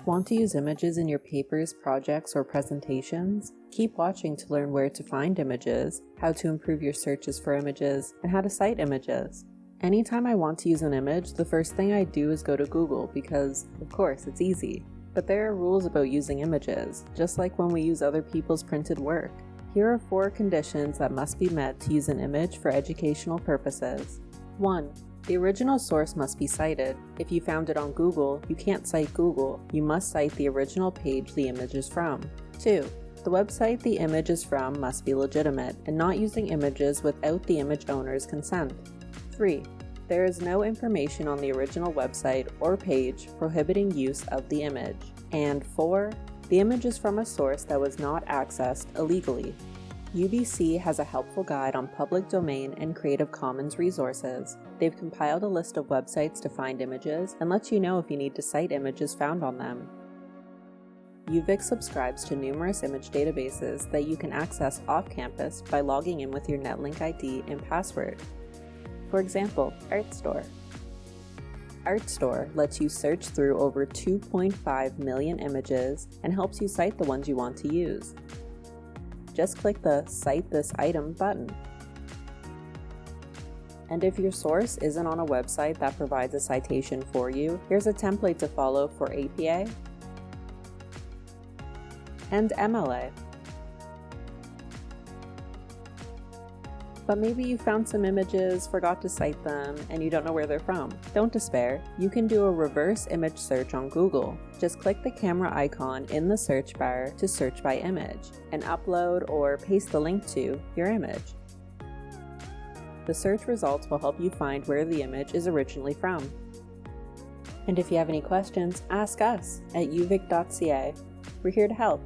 Want to use images in your papers, projects, or presentations? Keep watching to learn where to find images, how to improve your searches for images, and how to cite images. Anytime I want to use an image, the first thing I do is go to Google because, of course, it's easy. But there are rules about using images, just like when we use other people's printed work. Here are 4 conditions that must be met to use an image for educational purposes. 1. The original source must be cited. If you found it on Google, you can't cite Google. You must cite the original page the image is from. 2. The website the image is from must be legitimate and not using images without the image owner's consent. 3. There is no information on the original website or page prohibiting use of the image. And 4. The image is from a source that was not accessed illegally. UVic has a helpful guide on public domain and Creative Commons resources. They've compiled a list of websites to find images and lets you know if you need to cite images found on them. UVic subscribes to numerous image databases that you can access off-campus by logging in with your Netlink ID and password. For example, ArtStore. ArtStore lets you search through over 2.5 million images and helps you cite the ones you want to use. Just click the Cite This Item button. And if your source isn't on a website that provides a citation for you, here's a template to follow for APA and MLA. But maybe you found some images, forgot to cite them, and you don't know where they're from. Don't despair. You can do a reverse image search on Google. Just click the camera icon in the search bar to search by image, and upload or paste the link to your image. The search results will help you find where the image is originally from. And if you have any questions, ask us at uvic.ca. We're here to help.